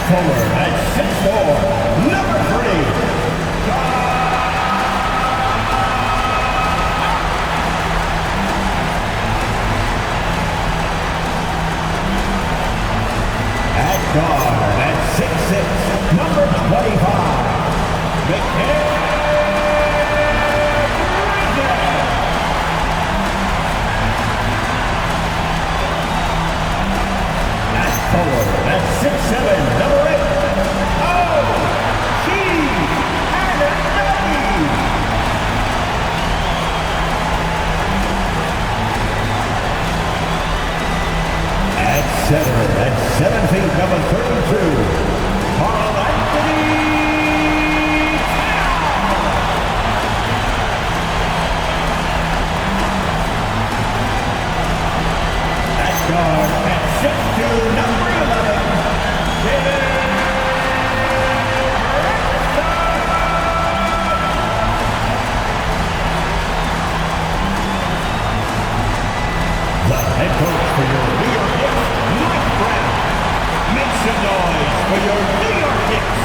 forward at 6'4", number 3. At guard at 6'6", number 25. Forward at 6'7", number 8. At center at 7 feet, number 32. At guard at 6'2", number 11. The head coach for your New York Knicks, Mike Brown. Make some noise for your New York Knicks.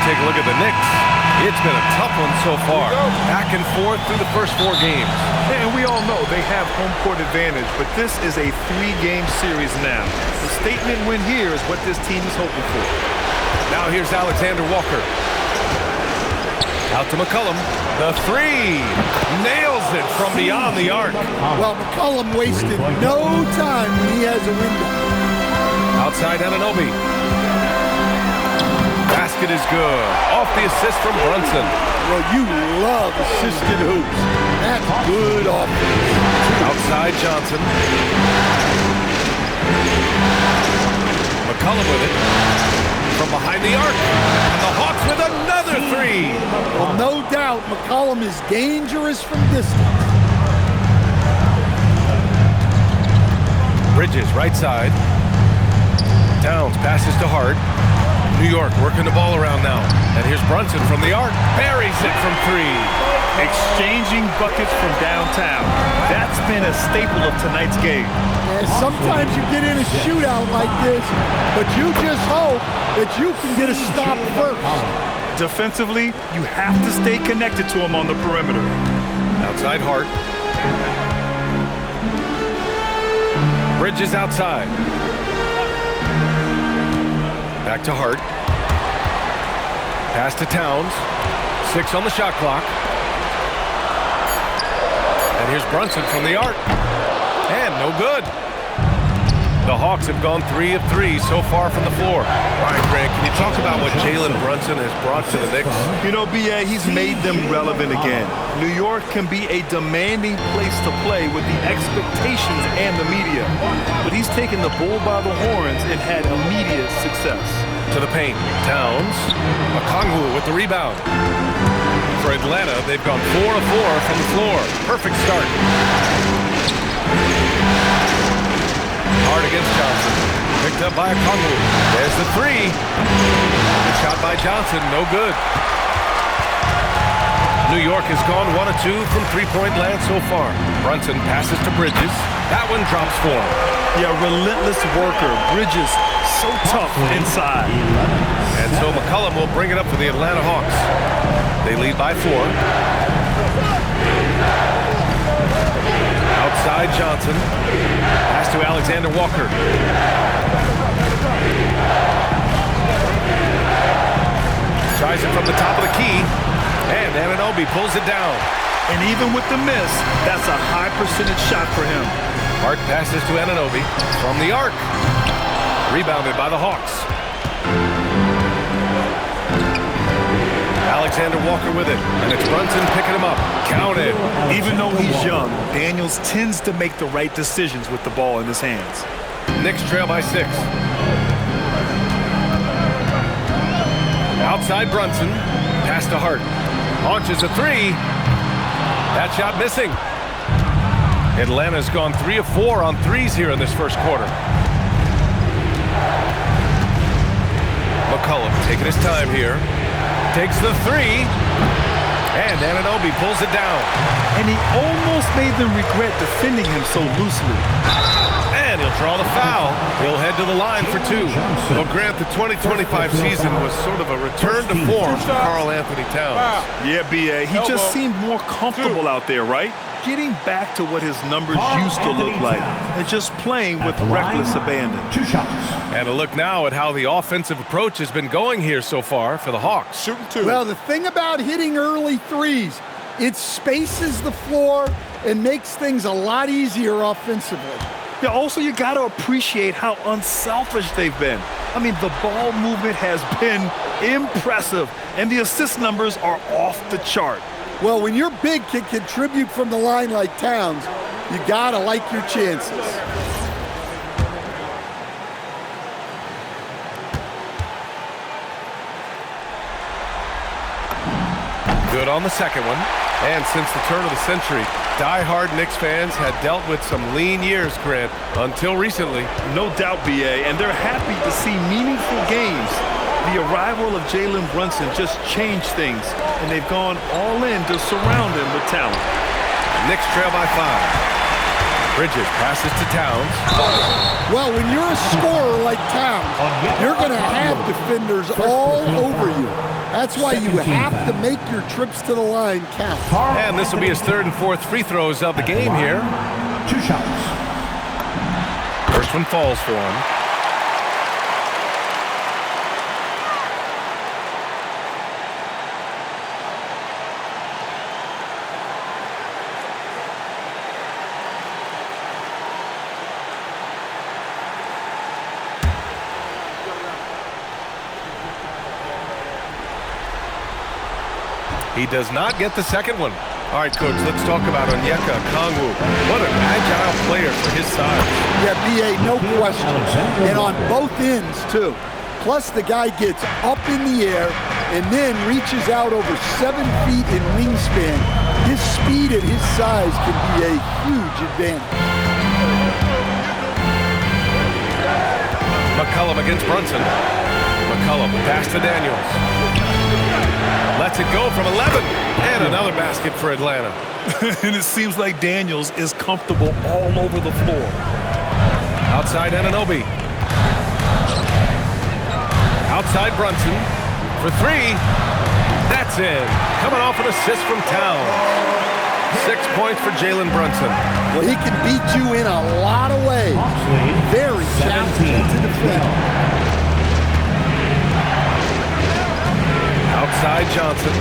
Take a look at the Knicks. It's been a tough one so far. Back and forth through the first 4 games. And we all know they have home court advantage, but this is a 3-game series now. The statement win here is what this team is hoping for. Now here's Alexander Walker. Out to McCollum. The 3. Nails it from beyond the arc. Well, McCollum wasted no time when he has a window. Outside Anunoby. Basket is good. Off the assist from Brunson. Well, you love assisted hoops. That's good offense. Outside Johnson. McCollum with it. From behind the arc. And the Hawks with another 3. Well, no doubt McCollum is dangerous from distance. Bridges, right side. Towns passes to Hart. New York working the ball around now. And here's Brunson from the arc. Buries it from 3. Exchanging buckets from downtown. That's been a staple of tonight's game. And sometimes you get in a shootout like this, but you just hope that you can get a stop first. Defensively, you have to stay connected to him on the perimeter. Outside Hart. Bridges outside. Back to Hart. Pass to Towns. 6 on the shot clock. And here's Brunson from the arc. And no good. The Hawks have gone 3 of 3 so far from the floor. All right, Greg, can you talk about what Jalen Brunson has brought to the Knicks? You know, B.A., he's made them relevant again. New York can be a demanding place to play with the expectations and the media. But he's taken the bull by the horns and had immediate success. To the paint. Towns. Okongwu with the rebound. For Atlanta, they've gone 4 of 4 from the floor. Perfect start. Hard against Johnson. Picked up by Okongwu. There's the 3. Good shot by Johnson. No good. New York has gone 1 of 2 from 3-point land so far. Brunson passes to Bridges. That one drops for him. Yeah, relentless worker. Bridges, so tough inside. And so McCollum will bring it up for the Atlanta Hawks. They lead by 4. Outside Johnson. Pass to Alexander Walker. Tries it from the top of the key. And Anunoby pulls it down. And even with the miss, that's a high percentage shot for him. Hart passes to Anunoby from the arc. Rebounded by the Hawks. Alexander Walker with it, and it's Brunson picking him up. Counted. Even though he's young, Daniels tends to make the right decisions with the ball in his hands. Knicks trail by 6. Outside Brunson. Pass to Hart. Launches a three. That shot missing. Atlanta's gone 3 of 4 on threes here in this first quarter. McCollum taking his time here. Takes the three. And Anunoby pulls it down. And he almost made them regret defending him so loosely. And he'll draw the foul. He'll head to the line for 2. Well, Grant, the 2025 season was sort of a return to form for Karl Anthony Towns. Yeah, B.A. He just seemed more comfortable out there, right? Getting back to what his numbers used to look like and just playing with reckless abandon. 2 shots. And a look now at how the offensive approach has been going here so far for the Hawks. Shooting 2. Well, the thing about hitting early threes, it spaces the floor and makes things a lot easier offensively. Yeah, also, you got to appreciate how unselfish they've been. I mean, the ball movement has been impressive, and the assist numbers are off the chart. Well, when your big can contribute from the line like Towns, you got to like your chances. Good on the second one. And since the turn of the century, die-hard Knicks fans had dealt with some lean years, Grant, until recently. No doubt, B.A., and they're happy to see meaningful games. The arrival of Jalen Brunson just changed things, and they've gone all in to surround him with talent. Knicks trail by 5. Bridges passes to Towns. Well, when you're a scorer like Towns, you're going to have defenders all over you. That's why you have to make your trips to the line count. And this will be his 3rd and 4th free throws of the game here. 2 shots. First one falls for him. He does not get the second one. All right, Coach, let's talk about Onyeka Okongwu. What an agile player for his size. Yeah, B.A., no question. And on both ends, too. Plus, the guy gets up in the air and then reaches out over 7 feet in wingspan. His speed and his size can be a huge advantage. McCollum against Brunson. McCollum pass to Daniels. Lets it go from 11. And another basket for Atlanta. And it seems like Daniels is comfortable all over the floor. Outside Anunoby. Outside Brunson for 3. That's in. Coming off an assist from Towns. 6 points for Jalen Brunson. Well, he can beat you in a lot of ways. Very challenging to defend. Outside Johnson.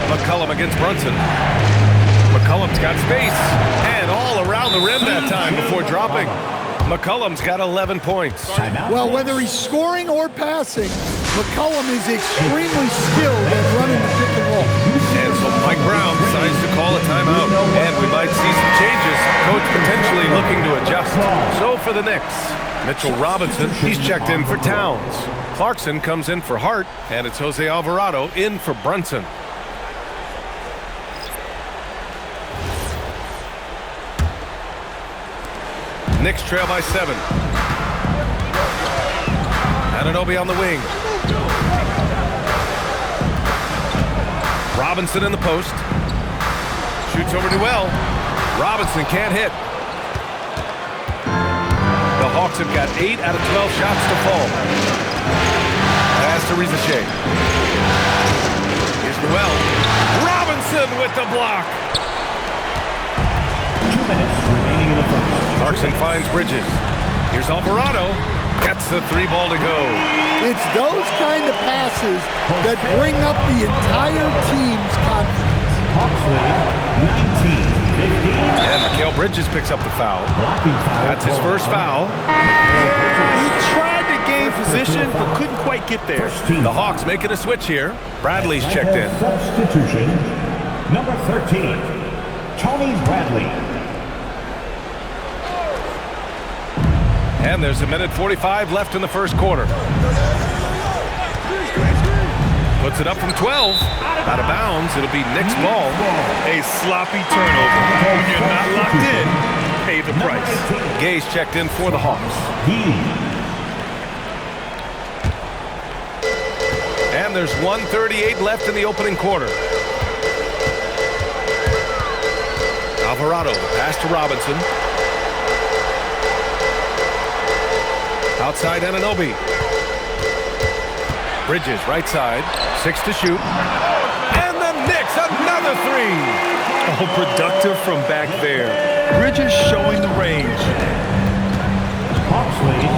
McCollum against Brunson. McCollum's got space. And all around the rim that time before dropping. McCollum's got 11 points. Well, whether he's scoring or passing, McCollum is extremely skilled at running the pick and roll. And so Mike Brown decides to call a timeout. And we might see some changes. Coach potentially looking to adjust. So for the Knicks, Mitchell Robinson, he's checked in for Towns. Clarkson comes in for Hart, and it's Jose Alvarado in for Brunson. Knicks trail by 7. Anunoby on the wing. Robinson in the post. Shoots over Newell. Robinson can't hit. The Hawks have got 8 out of 12 shots to fall. Pass to Rizachet. Here's Newell. Robinson with the block. 2 minutes remaining in the first. Clarkson finds Bridges. Here's Alvarado. Gets the 3 ball to go. It's those kind of passes that bring up the entire team's confidence. Hawks lead 19-15. And Mikal Bridges picks up the foul. That's his first foul. He tried to gain position, but couldn't quite get there. The Hawks making a switch here. Bradley's checked in. Substitution, number 13, Tony Bradley. And there's 1:45 left in the first quarter. Puts it up from 12. Out of bounds. It'll be Knicks ball. A sloppy turnover. When you're not locked in, pay the price. Gay's checked in for the Hawks. And there's 1:38 left in the opening quarter. Alvarado, pass to Robinson. Outside Anunoby. Bridges, right side. 6 to shoot. And the Knicks, another three. Oh, productive from back there. Bridges showing the range. Hawks lead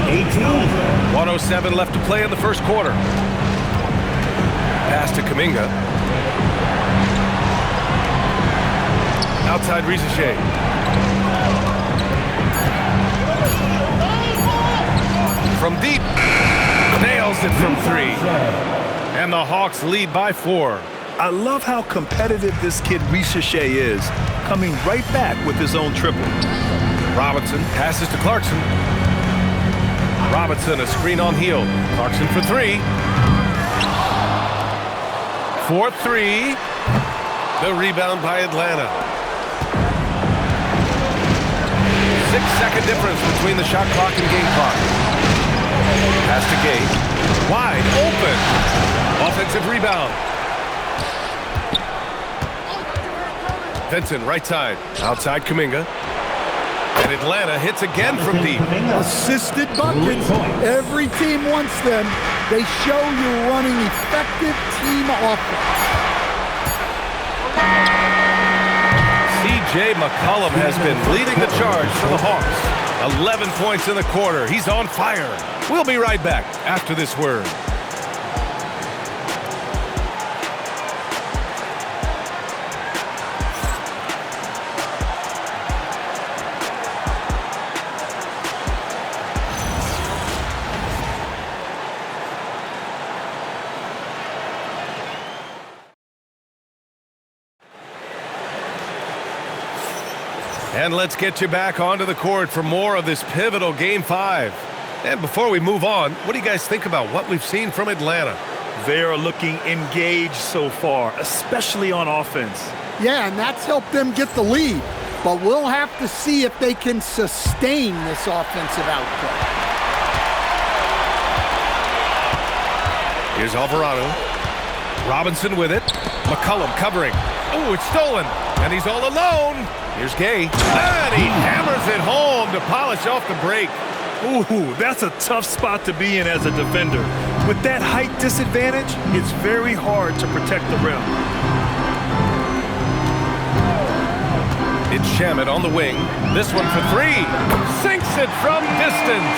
19-18. 1:07 left to play in the first quarter. Pass to Kuminga. Outside Rizachet. From deep. Nails it from 3. And the Hawks lead by 4. I love how competitive this kid Rizachet is, coming right back with his own triple. Robinson passes to Clarkson. Robinson, a screen on heel. Clarkson for 3. For 3. The rebound by Atlanta. 6-second difference between the shot clock and game clock. Pass to Gay. Wide open. Offensive rebound. Vincent, right side. Outside Kuminga. And Atlanta hits again from deep. Assisted buckets. Every team wants them. They show you're running effective team offense. C.J. McCollum has been leading the charge for the Hawks. 11 points in the quarter. He's on fire. We'll be right back after this word. And let's get you back onto the court for more of this pivotal Game 5. And before we move on, what do you guys think about what we've seen from Atlanta? They are looking engaged so far, especially on offense. Yeah, and that's helped them get the lead. But we'll have to see if they can sustain this offensive output. Here's Alvarado. Robinson with it. McCollum covering. Oh, it's stolen. And he's all alone. Here's Gay. And he hammers it home to polish off the break. Ooh, that's a tough spot to be in as a defender. With that height disadvantage, it's very hard to protect the rim. It's Shamet on the wing. This one for 3. Sinks it from distance.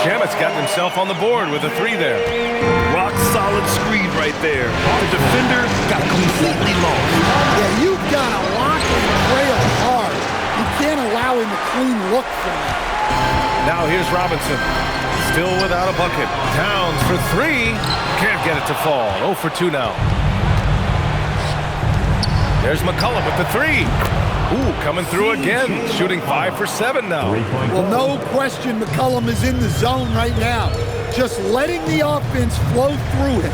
Shamet's got himself on the board with a 3 there. Rock solid screen right there. The defender got completely lost. Yeah, you've got to lock and trail hard. You can't allow him a clean look from that. Now here's Robinson. Still without a bucket. Towns for 3. Can't get it to fall. 0 for 2 now. There's McCollum with the 3. Ooh, coming through again. Shooting 5 for 7 now. Well, no question McCollum is in the zone right now. Just letting the offense flow through him.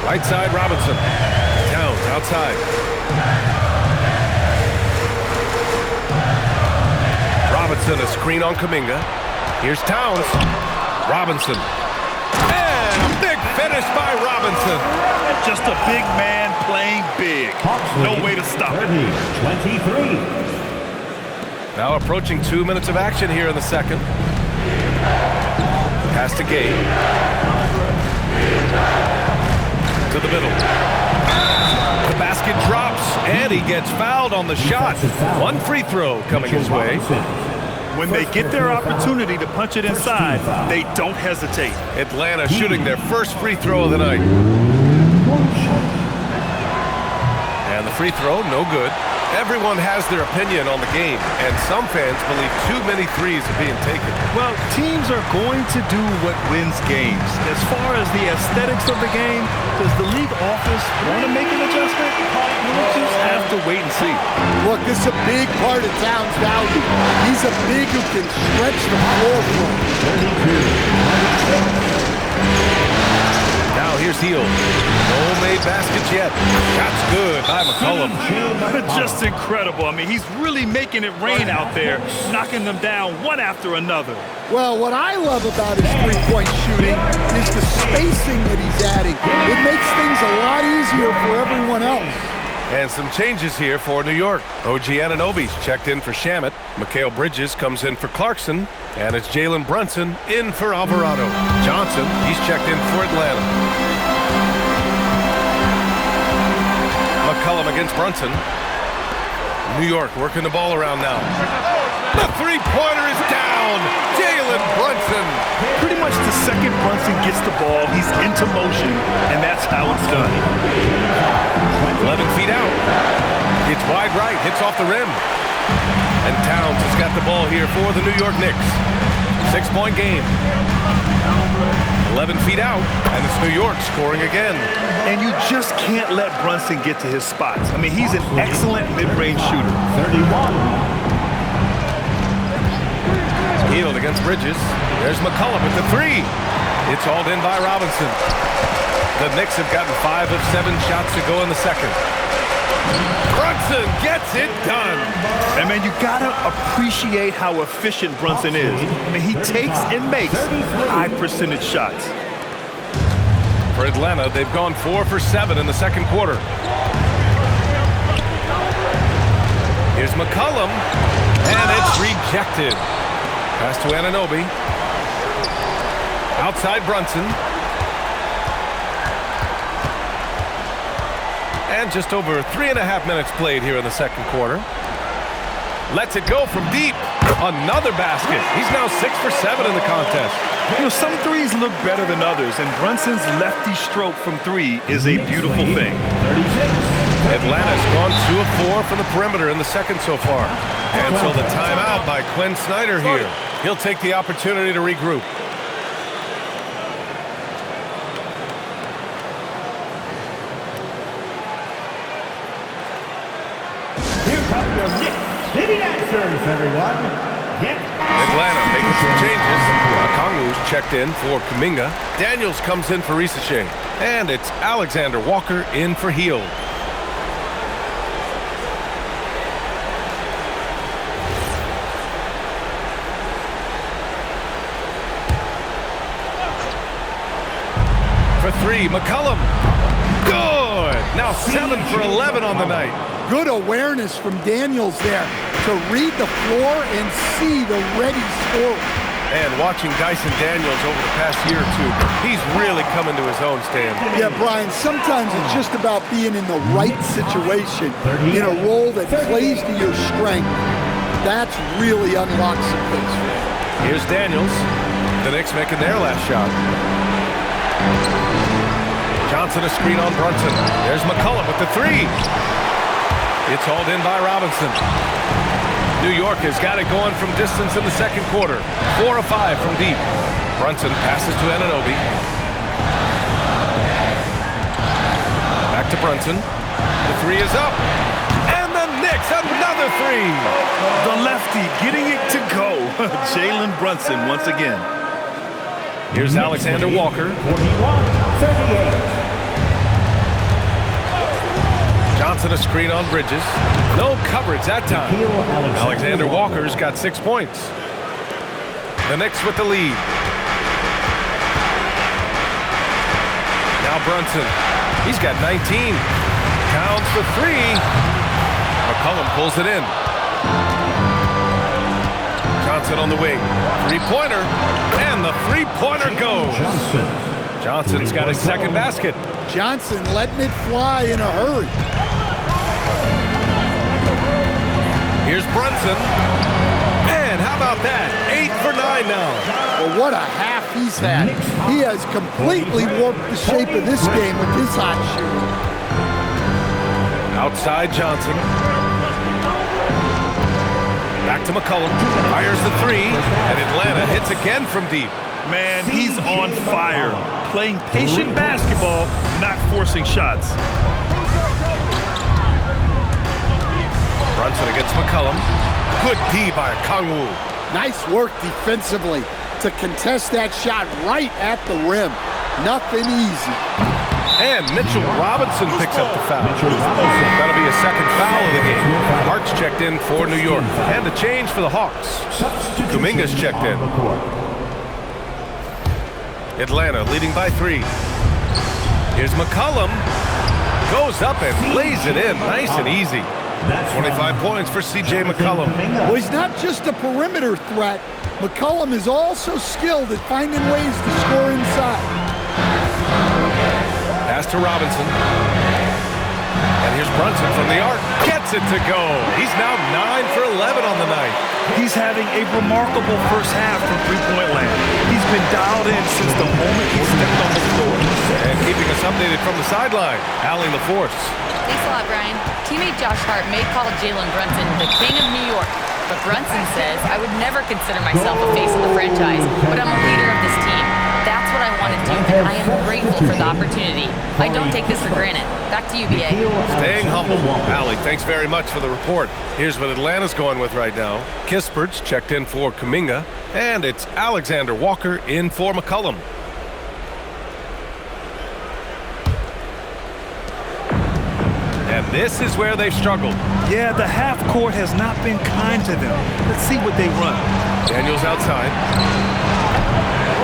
Right side, Robinson. Towns outside. Robinson, a screen on Kuminga. Here's Towns. Robinson. And a big finish by Robinson. Just a big man playing big. No way to stop it. 23. Now approaching 2 minutes of action here in the second. Pass to Gay. To the middle. The basket drops, and he gets fouled on the shot. 1 free throw coming his way. When they get their opportunity to punch it inside, they don't hesitate. Atlanta shooting their first free throw of the night. And the free throw, no good. Everyone has their opinion on the game, and some fans believe too many threes are being taken. Well, teams are going to do what wins games. As far as the aesthetics of the game, does the league office want to make an adjustment? We'll just have to wait and see. Look, this is a big part of Towns' value. He's a big who can stretch the floor for him. Now here's Hield. No made baskets yet. Shot's good by McCollum. Just incredible. I mean, he's really making it rain out there, knocking them down one after another. Well, what I love about his three-point shooting is the spacing that he's adding. It makes things a lot easier for everyone else. And some changes here for New York. OG Anunoby's checked in for Shamet. Mikal Bridges comes in for Clarkson. And it's Jalen Brunson in for Alvarado. Johnson, he's checked in for Atlanta. McCollum against Brunson. New York working the ball around now. The three-pointer is down. Jalen Brunson. Pretty much the second Brunson gets the ball, he's into motion, and that's how it's done. 11 feet out. It's wide right, hits off the rim. And Towns has got the ball here for the New York Knicks. 6-point game. 11 feet out, and it's New York scoring again. And you just can't let Brunson get to his spots. I mean, he's an excellent mid-range shooter. 31. Hield against Bridges. There's McCollum with the three. It's hauled in by Robinson. The Knicks have gotten 5 of 7 shots to go in the second. Brunson gets it done. And man, you gotta appreciate how efficient Brunson is. I mean, he takes and makes high percentage shots. For Atlanta, they've gone 4 for 7 in the second quarter. Here's McCollum, and it's rejected. Pass to Anunoby. Outside Brunson. And just over 3.5 minutes played here in the second quarter. Lets it go from deep. Another basket. He's now 6 for 7 in the contest. You know, some threes look better than others, and Brunson's lefty stroke from 3 is a beautiful thing. 36. Atlanta's gone 2 of 4 from the perimeter in the second so far. And so the timeout by Quinn Snyder here. He'll take the opportunity to regroup. Here come your Knicks City Dancers, everyone. Atlanta making some changes. Okongwu's checked in for Kuminga. Daniels comes in for Risachet. And it's Alexander Walker in for Hield. For 3, McCollum. Good! Now 7 for 11 on the night. Good awareness from Daniels there to read the floor and see the ready scorer. And watching Dyson Daniels over the past year or two, he's really coming to his own, Stan. Yeah, Brian, sometimes it's just about being in the right situation, in a role that plays to your strength. That's really unlocks some things for him. Here's Daniels. The Knicks making their last shot. Johnson a screen on Brunson. There's McCollum with the 3. It's hauled in by Robinson. New York has got it going from distance in the second quarter. 4 of 5 from deep. Brunson passes to Anunoby. Back to Brunson. The 3 is up. And the Knicks, another 3. The lefty getting it to go. Jalen Brunson once again. Here's Alexander Walker. 41-38. Johnson a screen on Bridges. No coverage that time. Alexander Walker's got 6 points. The Knicks with the lead. Now Brunson. He's got 19. Towns for 3. McCollum pulls it in. Johnson on the wing. Three-pointer. And the three-pointer goes. Johnson's got his second basket. Johnson letting it fly in a hurry. Here's Brunson. And how about that? 8 for 9 now. Well, what a half he's had. He has completely warped the shape of this game with his hot shooting. Outside Johnson. Back to McCollum. Fires the three, and Atlanta hits again from deep. Man, he's on fire. Playing patient basketball, not forcing shots. Brunson against McCollum. Good D by Kangwoo. Nice work defensively to contest that shot right at the rim. Nothing easy. And Mitchell Robinson picks up the foul. That'll be a second foul of the game. Hart's checked in for New York. And a change for the Hawks. Kuminga's checked in. Atlanta leading by 3. Here's McCollum. Goes up and lays it in. Nice and easy. 25 points for C.J. McCollum. Well, he's not just a perimeter threat. McCollum is also skilled at finding ways to score inside. Pass to Robinson. And here's Brunson from the arc. Gets it to go. He's now 9 for 11 on the night. He's having a remarkable first half from three-point land. He's been dialed in since the moment he stepped on the floor. And keeping us updated from the sideline, Allie LaForce. Thanks a lot, Brian. Teammate Josh Hart may call Jalen Brunson the king of New York, but Brunson says, I would never consider myself a face of the franchise, but I'm a leader of this team. That's what I want to do, and I am grateful for the opportunity. I don't take this for granted. Back to you, B.A. Staying humble. Allie, thanks very much for the report. Here's what Atlanta's going with right now. Kispert's checked in for Kuminga, and it's Alexander Walker in for McCollum. And this is where they've struggled. Yeah, the half court has not been kind to them. Let's see what they run. Daniels outside.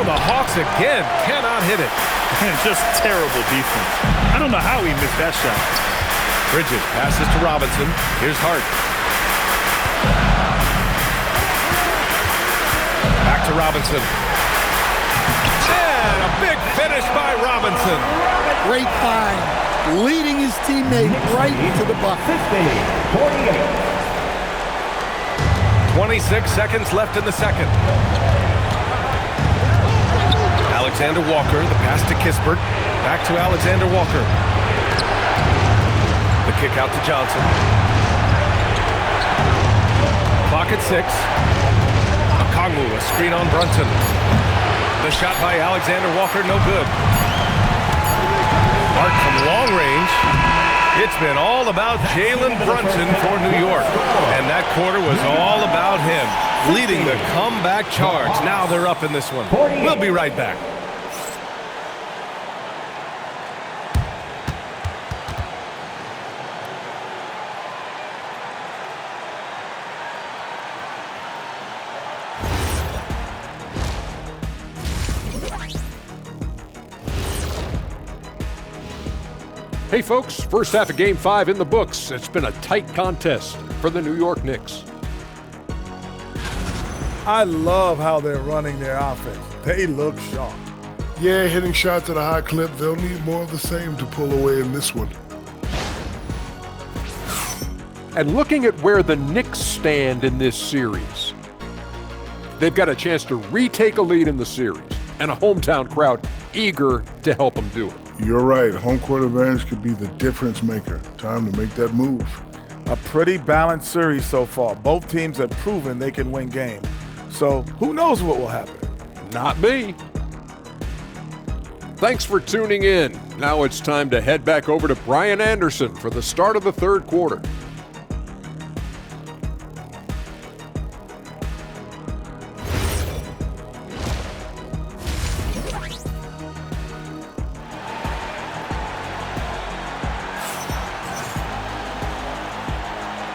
Oh, the Hawks again cannot hit it. And just terrible defense. I don't know how he missed that shot. Bridges passes to Robinson. Here's Hart. Back to Robinson. And a big finish by Robinson. Great find. Leading his teammate right into the bucket. 26 seconds left in the second. Alexander Walker, the pass to Kispert. Back to Alexander Walker. The kick out to Johnson. Clock at 6. Okongwu, a screen on Brunson. The shot by Alexander Walker, no good. Hart from long range. It's been all about Jalen Brunson for New York. And that quarter was all about him, leading the comeback charge. Now they're up in this one. We'll be right back. Hey folks, first half of Game 5 in the books. It's been a tight contest for the New York Knicks. I love how they're running their offense. They look sharp. Yeah, hitting shots at a high clip. They'll need more of the same to pull away in this one. And looking at where the Knicks stand in this series, they've got a chance to retake a lead in the series and a hometown crowd eager to help them do it. You're right. Home court advantage could be the difference maker. Time to make that move. A pretty balanced series so far. Both teams have proven they can win games. So who knows what will happen? Not me. Thanks for tuning in. Now it's time to head back over to Brian Anderson for the start of the third quarter.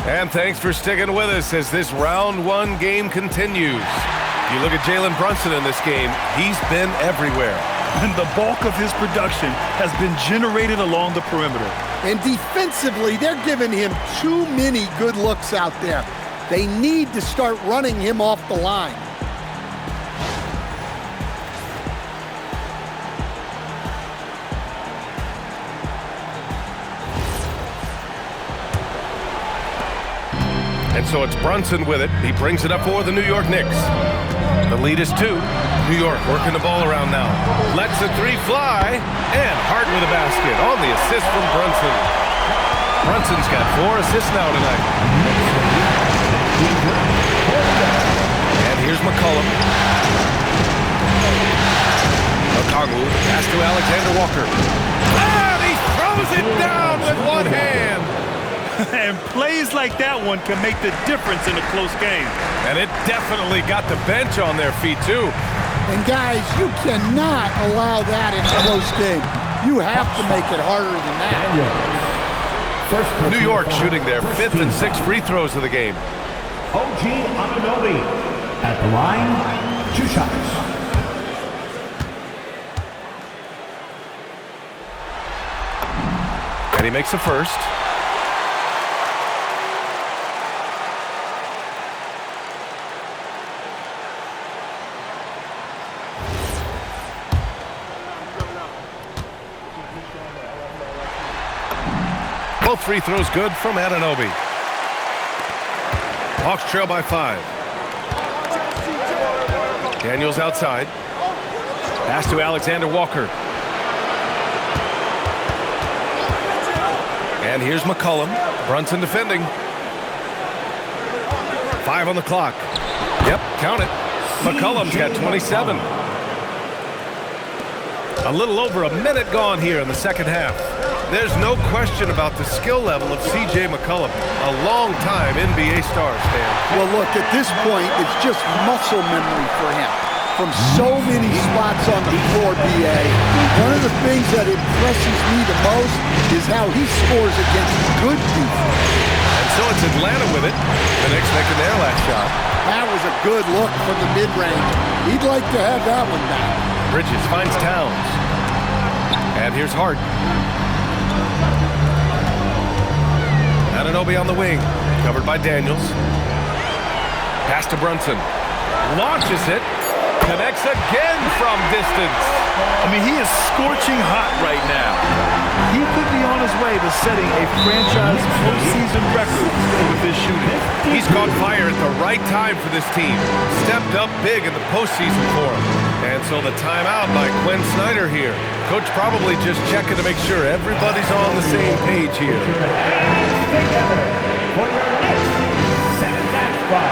And thanks for sticking with us as this round one game continues. You look at Jalen Brunson in this game, he's been everywhere. And the bulk of his production has been generated along the perimeter. And defensively, they're giving him too many good looks out there. They need to start running him off the line. And so it's Brunson with it. He brings it up for the New York Knicks. The lead is 2. New York working the ball around now. Lets the three fly. And Hart with a basket on the assist from Brunson. Brunson's got 4 assists now tonight. And here's McCollum. Okongwu, pass to Alexander Walker. And he throws it down with one hand. And plays like that one can make the difference in a close game. And it definitely got the bench on their feet, too. And guys, you cannot allow that in a close game. You have to make it harder than that. New York shooting their 5th and 6th free throws of the game. OG Anunoby at the line, 2 shots. And he makes the first. Both free throws good from Anunoby. Hawks trail by 5. Daniels outside. Pass to Alexander Walker. And here's McCollum. Brunson defending. 5 on the clock. Yep, count it. McCollum's got 27. A little over a minute gone here in the second half. There's no question about the skill level of C.J. McCollum, a long-time NBA star, Stan. Well, look, at this point, it's just muscle memory for him. From so many spots on the floor, B.A., one of the things that impresses me the most is how he scores against good defense. And so it's Atlanta with it. The Knicks making their last shot. That was a good look from the mid-range. He'd like to have that one back. Bridges finds Towns. And here's Hart. Anunoby on the wing, covered by Daniels. Pass to Brunson. Launches it. Connects again from distance. I mean, he is scorching hot right now. He could be on his way to setting a franchise postseason record with this shooting. He's caught fire at the right time for this team. Stepped up big in the postseason for him. And so the timeout by Quinn Snyder here. Coach probably just checking to make sure everybody's on the same page here. Together for your next 7-match spot.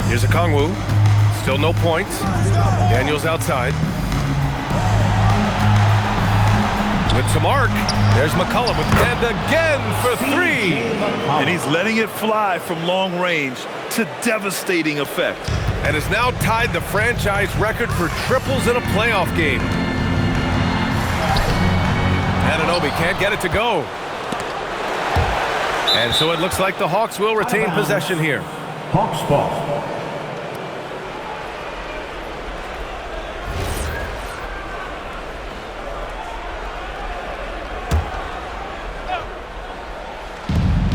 Here's Okongwu. Still no points. Daniels outside. With some arc. There's McCollum with and again for 3. And he's letting it fly from long range to devastating effect. And has now tied the franchise record for triples in a playoff game. Anunoby can't get it to go. And so it looks like the Hawks will retain possession here. Hawks ball.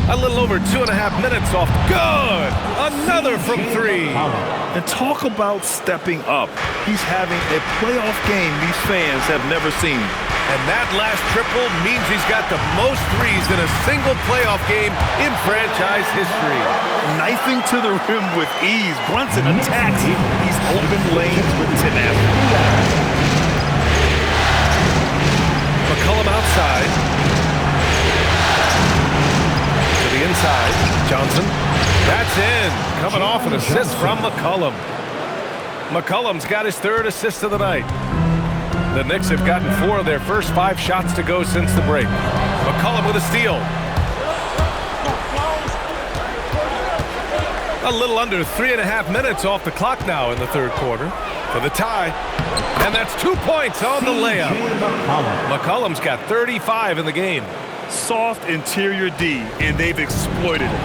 A little over 2.5 minutes off. Good! Another from 3. And talk about stepping up. He's having a playoff game these fans have never seen. And that last triple means he's got the most threes in a single playoff game in franchise history. Knifing to the rim with ease. Brunson attacks. He's open lanes with tenacity. McCollum outside. To the inside. Johnson. That's in. Coming off an assist from McCollum. McCollum's got his 3rd assist of the night. The Knicks have gotten 4 of their first 5 shots to go since the break. McCollum with a steal. A little under 3.5 minutes off the clock now in the 3rd quarter for the tie. And that's 2 points on the layup. McCollum's got 35 in the game. Soft interior D, and they've exploited it.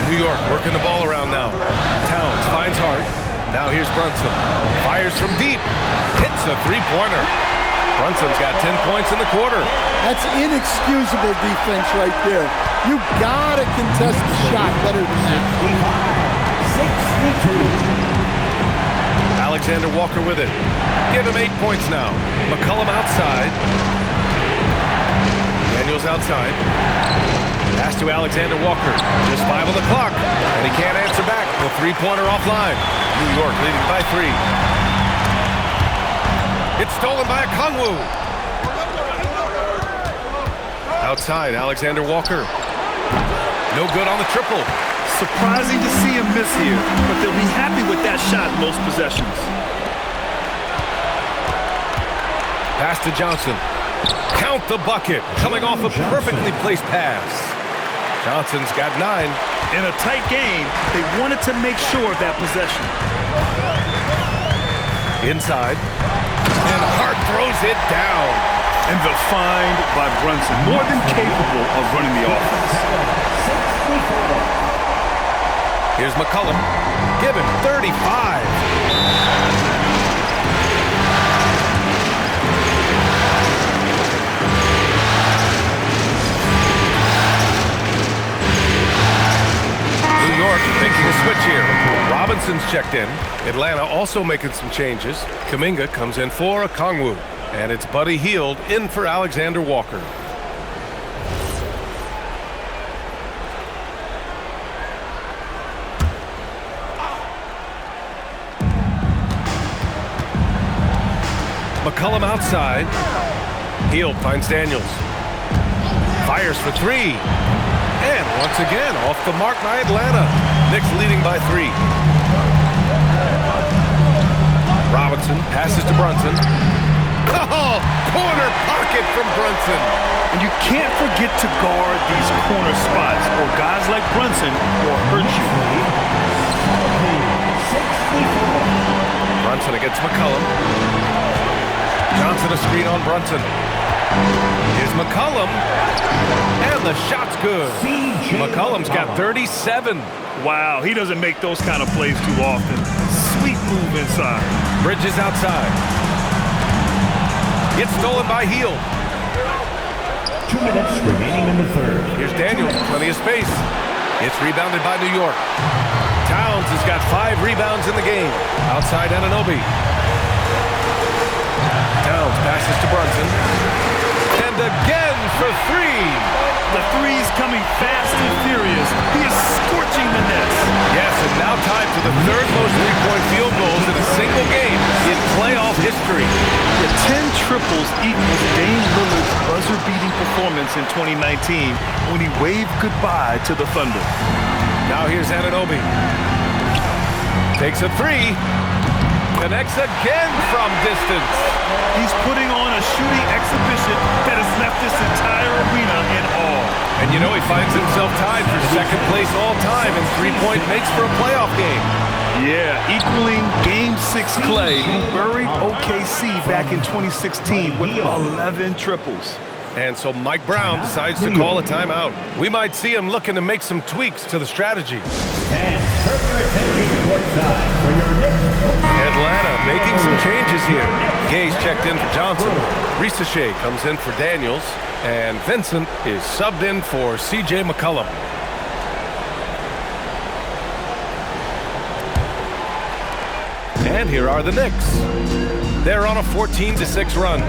New York working the ball around now. Towns finds Hart. Now here's Brunson. Fires from deep. Hits a 3-pointer. Brunson's got 10 points in the quarter. That's inexcusable defense right there. You gotta contest the shot better than that. 62. Alexander Walker with it. Give him 8 points now. McCollum outside. Daniels outside. Pass to Alexander Walker. Just 5 on the clock. And he can't answer back. The three-pointer offline. New York leading by 3. It's stolen by Okongwu. Outside, Alexander Walker. No good on the triple. Surprising to see him miss here, but they'll be happy with that shot most possessions. Pass to Johnson. Count the bucket. Coming off a perfectly placed pass. Johnson's got 9. In a tight game, they wanted to make sure of that possession. Inside. And Hart throws it down. And the find by Brunson, more than capable of running the offense. Here's McCollum. Give him 35. New York making a switch here. Robinson's checked in. Atlanta also making some changes. Kuminga comes in for Okongwu. And it's Buddy Hield in for Alexander Walker. McCollum outside. Hield finds Daniels. Fires for 3. And once again, off the mark by Atlanta. Knicks leading by 3. Robinson passes to Brunson. Oh, corner pocket from Brunson. And you can't forget to guard these corner spots, or guys like Brunson will hurt you. Brunson against McCollum. Johnson a screen on Brunson. Here's McCollum. And the shot's good. McCollum's got 37. Wow, he doesn't make those kind of plays too often. Sweet move inside. Bridges outside. Gets stolen by Hield. 2 minutes remaining in the third. Here's Daniels, plenty of space. It's rebounded by New York. Towns has got 5 rebounds in the game. Outside Anunoby. Towns passes to Brunson. And again for 3. The three's coming fast and furious. He is scorching the nets. Yes, and now tied for the 3rd most three-point field goals in a single game in playoff history. The 10 triples equals Dame Lillard's buzzer-beating performance in 2019 when he waved goodbye to the Thunder. Now here's Anunoby. Takes a 3. Connects again from distance. He's putting on a shooting exhibition that has left this entire arena in awe. And you know he finds himself tied for 2nd place all time in three-point makes for a playoff game. Yeah, equaling Game 6 Clay, who buried OKC back in 2016 with 11 triples. And so Mike Brown decides to call a timeout. We might see him looking to make some tweaks to the strategy. Atlanta making some changes here. Gay's checked in for Johnson. Risache comes in for Daniels. And Vincent is subbed in for C.J. McCollum. And here are the Knicks. They're on a 14-6 run.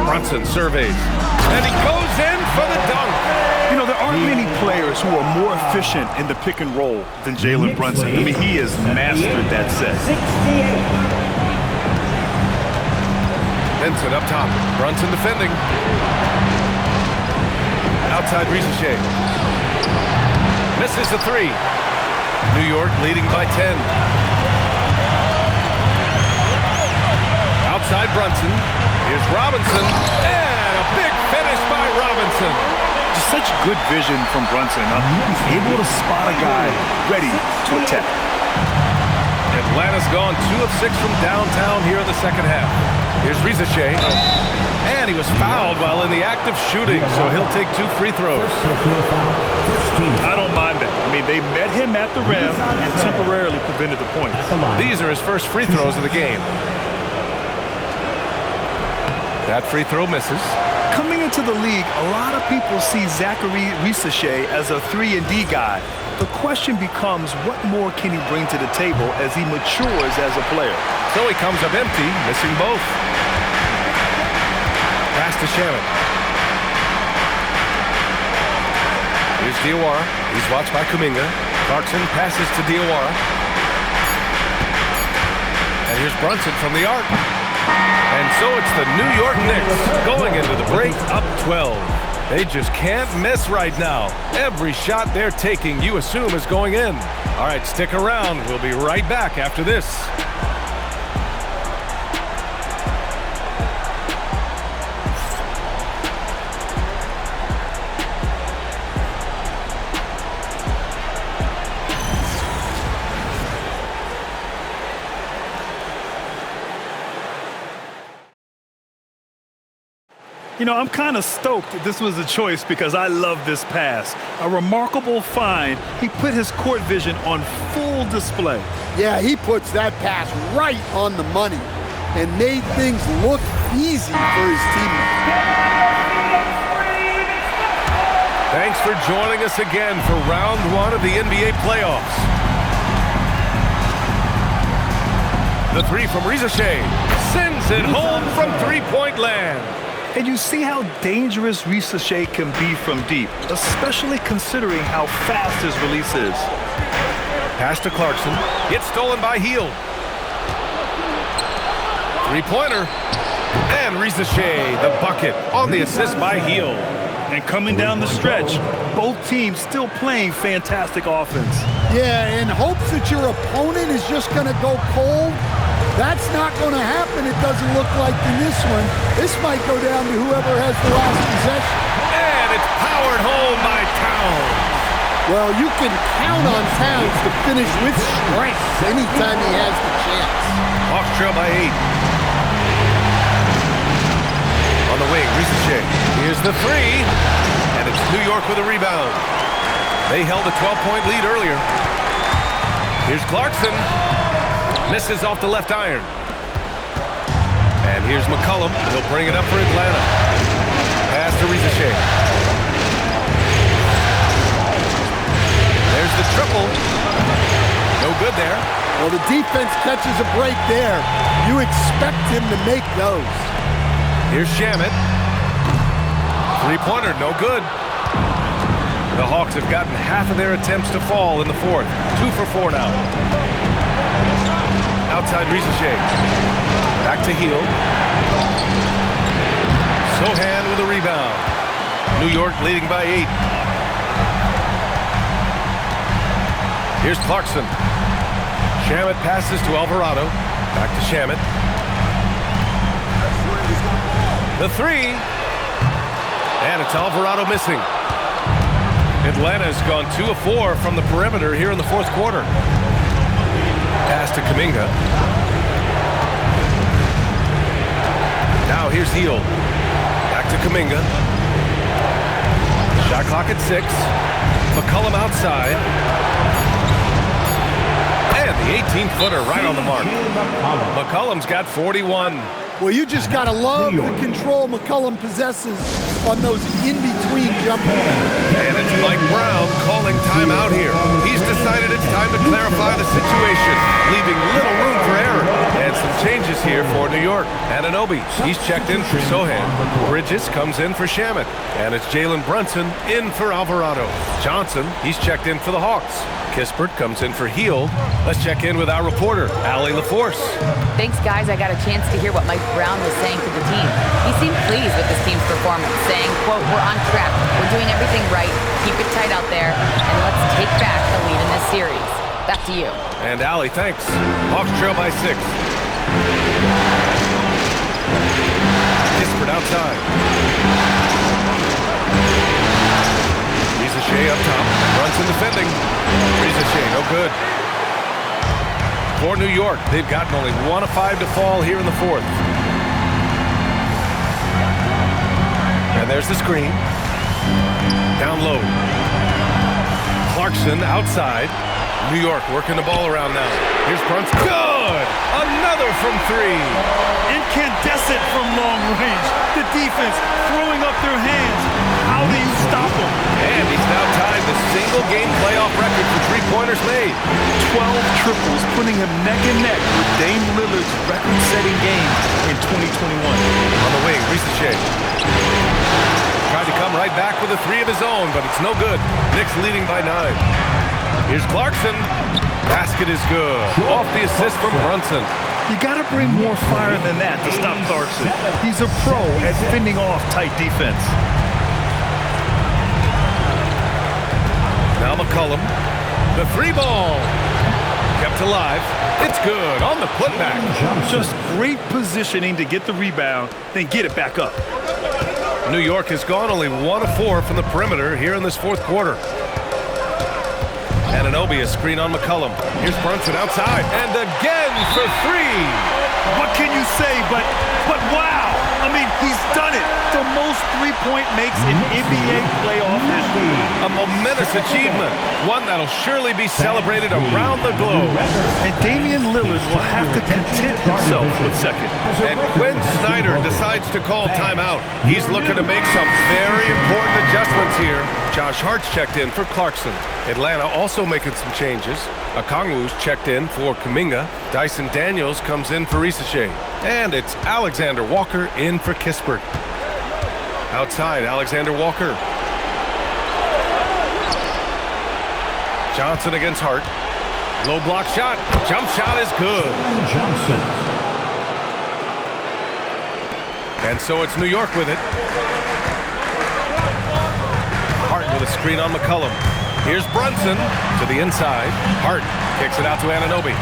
Brunson surveys. And he goes in for the dunk. You know, there aren't many players who are more efficient in the pick and roll than Jalen Brunson. I mean, he has mastered that set. Vincent up top. Brunson defending. Outside Risache. Misses the 3. New York leading by 10. Outside Brunson. Here's Robinson. And a big finish by Robinson. Just such good vision from Brunson. He's able to spot a guy ready to attack. Atlanta's gone 2 of 6 from downtown here in the 2nd half. Here's Risache. And he was fouled while in the act of shooting, so he'll take 2 free throws. I don't mind that. I mean, they met him at the rim and temporarily prevented the point. These are his first free throws of the game. That free throw misses. Coming into the league, a lot of people see Zachary Risache as a 3-and-D guy. The question becomes, what more can he bring to the table as he matures as a player? So he comes up empty, missing both. Pass to Shannon. Here's Diawara. He's watched by Kuminga. Clarkson passes to Diawara. And here's Brunson from the arc. And so it's the New York Knicks going into the break up 12. They just can't miss right now. Every shot they're taking, you assume, is going in. All right, stick around. We'll be right back after this. You know, I'm kind of stoked that this was a choice because I love this pass. A remarkable find. He put his court vision on full display. Yeah, he puts that pass right on the money and made things look easy for his teammates. Thanks for joining us again for round one of the NBA playoffs. The three from Rizashé sends it home from three-point land. And you see how dangerous Rizashé can be from deep, especially considering how fast his release is. Pass to Clarkson. Gets stolen by Hield. Three-pointer. And Rizashé, the bucket, on the assist by Hield. And coming down the stretch, both teams still playing fantastic offense. Yeah, in hopes that your opponent is just going to go cold, that's not going to happen, it doesn't look like in this one. This might go down to whoever has the last possession. And it's powered home by Towns. Well, you can count on Towns to finish with strength anytime he has the chance. Hawks trail by 8. On the wing, Rizashé. Here's the three. And it's New York with a rebound. They held a 12-point lead earlier. Here's Clarkson. Misses off the left iron. And here's McCollum. He'll bring it up for Atlanta. Pass to Rizashé. There's the triple. No good there. Well, the defense catches a break there. You expect him to make those. Here's Shamet. Three-pointer, no good. The Hawks have gotten half of their attempts to fall in the fourth. 2 for 4 now. Outside Rizashé. Back to Hield. Sohan with a rebound. New York leading by 8. Here's Clarkson. Shamet passes to Alvarado. Back to Shamet. The three. And it's Alvarado missing. Atlanta's gone 2 of 4 from the perimeter here in the fourth quarter. Pass to Kuminga. Now here's Hield. Back to Kuminga. Shot clock at 6. McCollum outside. And the 18-footer right on the mark. McCollum's got 41. Well, you just got to love the control McCollum possesses on those in-between jumpers. And it's Mike Brown calling timeout here. He's decided it's time to clarify the situation, leaving little room for error. And some changes here for New York. Anunoby, he's checked in for Sohan. Bridges comes in for Shamet. And it's Jalen Brunson in for Alvarado. Johnson, he's checked in for the Hawks. Kispert comes in for Hield. Let's check in with our reporter, Allie LaForce. Thanks, guys. I got a chance to hear what Mike Brown was saying to the team. He seemed pleased with his team's performance, saying, quote, "We're on track. We're doing everything right. Keep it tight out there, and let's take back the lead in this series." Back to you. And Allie, thanks. Hawks trail by 6. Kispert outside. Rizashé up top. Brunson defending. Rizashé, no good. For New York, they've gotten only 1 of 5 to fall here in the fourth. And there's the screen. Down low. Clarkson outside. New York working the ball around now. Here's Brunson. Good! Another from 3. Incandescent from long range. The defense throwing up their hands. How do you stop them? And he's now tied the single-game playoff record for three-pointers made. 12 triples, putting him neck and neck with Dame Lillard's record-setting game in 2021. On the wing, Rizashé. Tries Tried to come right back with a three of his own, but it's no good. Knicks leading by 9. Here's Clarkson. Basket is good. Off the assist from Brunson. You got to bring more fire than that to stop Clarkson. He's a pro at fending off tight defense. Now McCollum. The three ball. Kept alive. It's good on the putback. Just great positioning to get the rebound, then get it back up. New York has gone only 1 of 4 from the perimeter here in this fourth quarter. Anunoby, a screen on McCollum. Here's Brunson outside, and again for 3. What can you say, but wow. I mean, he's done it. The most three-point makes in NBA playoff history. A momentous achievement, one that'll surely be celebrated around the globe. And Damian Lillard will have to content himself with second. And Quinn Snyder decides to call timeout. He's looking to make some very important adjustments here. Josh Hart's checked in for Clarkson. Atlanta also making some changes. Okongwu's checked in for Kuminga. Dyson Daniels comes in for Risache. And it's Alexander Walker in for Kispert. Outside, Alexander Walker. Johnson against Hart. Low block shot. Jump shot is good. Johnson. And so it's New York with it. Hart with a screen on McCollum. Here's Brunson to the inside. Hart kicks it out to Anunoby.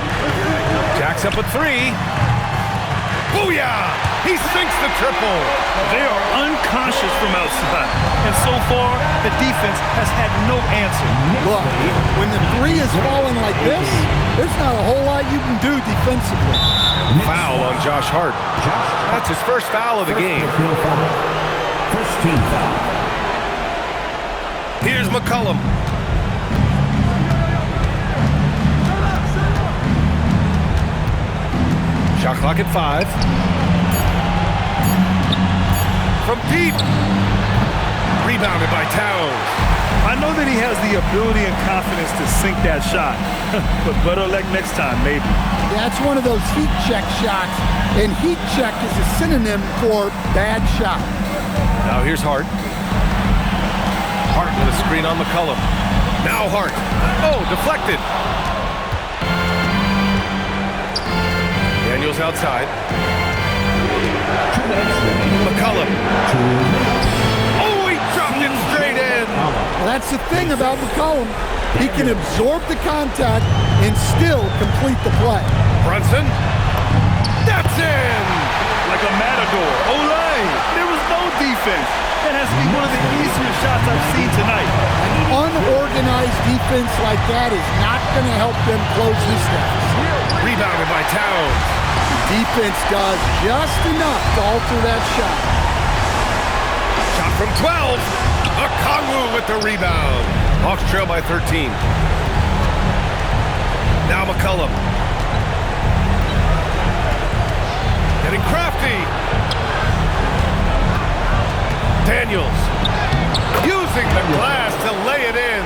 Jacks up a 3. Booyah! He sinks the triple. They are unconscious from outside. And so far, the defense has had no answer. Look, when the 3 is falling like this, there's not a whole lot you can do defensively. Foul on Josh Hart. That's his first foul of the game. First team foul. Here's McCollum. Shot clock at 5. From deep. Rebounded by Towns. I know that he has the ability and confidence to sink that shot. But better luck next time, maybe. That's one of those heat check shots, and heat check is a synonym for bad shot. Now here's Hart. Hart with a screen on McCollum. Now Hart. Oh, deflected. Daniels outside. McCollum. Oh, he dropped it straight in. Well, that's the thing about McCollum. He can absorb the contact and still complete the play. Brunson. That's in. Like a matador. Olay! There was no defense. That has to be one of the easier shots I've seen tonight. An unorganized defense like that is not going to help them close this deficit. Rebounded by Towns. Defense does just enough to alter that shot. Shot from 12. Okongwu with the rebound. Hawks trail by 13. Now McCollum. Getting crafty. Daniels. Using the glass to lay it in.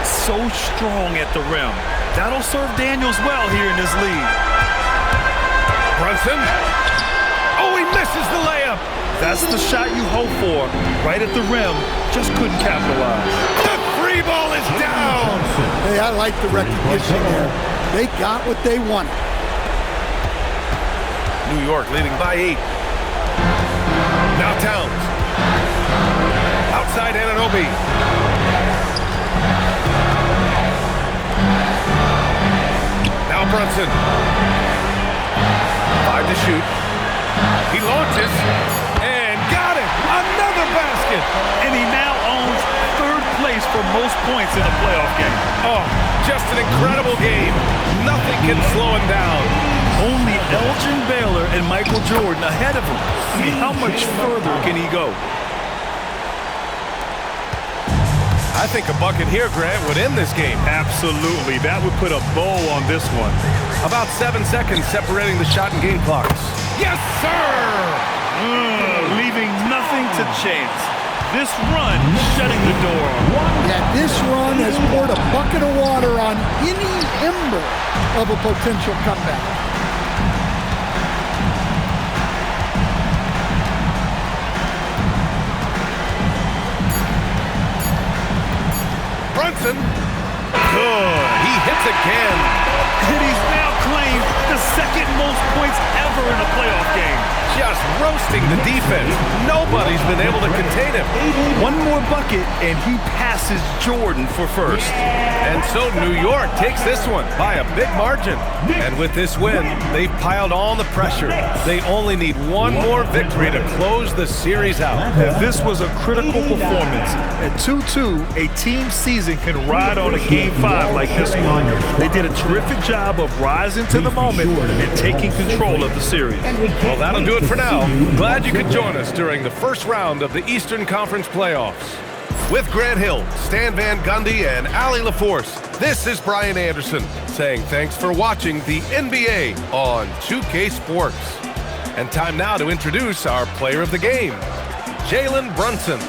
So strong at the rim. That'll serve Daniels well here in this league. Brunson. Oh, he misses the layup. That's the shot you hope for. Right at the rim. Just couldn't capitalize. The free ball is down. Hey, I like the recognition there. They got what they wanted. New York leading by 8. Now Towns. Outside Anunoby. Now Brunson. 5 to shoot. He launches and got it. Another basket. And he now owns third place for most points in a playoff game. Oh, just an incredible game. Nothing can slow him down. Only Elgin Baylor and Michael Jordan ahead of him. I mean, how much further can he go? I think a bucket here, Grant, would end this game. Absolutely. That would put a bow on this one. About 7 seconds separating the shot and game clocks. Yes, sir! Leaving nothing to chance. This run shutting the door. Yeah, this run has poured a bucket of water on any ember of a potential comeback. Brunson. Good. He hits again. And he's now claimed the second most points ever in a playoff game. Just roasting the defense. Nobody's been able to contain him. One more bucket, and he passes Jordan for first. And so New York takes this one by a big margin. And with this win, they've piled on the pressure. They only need one more victory to close the series out. If this was a critical performance, at 2-2, a team season can ride on a Game 5 like this one. They did a terrific job of rising to the moment and taking control of the series. Well, that'll do it for now. Glad you could join us during the first round of the Eastern Conference playoffs. With Grant Hill, Stan Van Gundy, and Allie LaForce, this is Brian Anderson saying thanks for watching the NBA on 2K Sports. And time now to introduce our player of the game, Jalen Brunson.